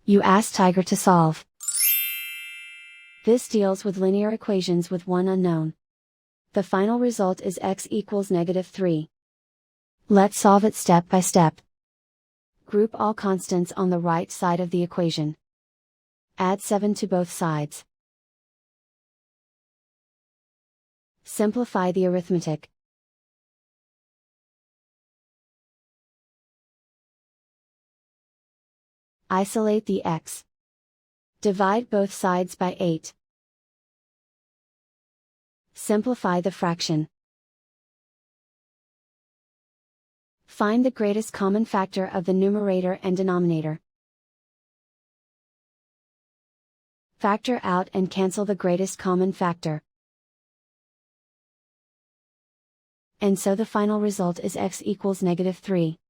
You ask Tiger to solve. This deals with linear equations with one unknown. The final result is x equals -3. Let's solve it step by step. Group all constants on the right side of the equation. Add 7 to both sides. Simplify the arithmetic. Isolate the x. Divide both sides by 8. Simplify the fraction. Find the greatest common factor of the numerator and denominator. Factor out and cancel the greatest common factor. And so the final result is x equals -3.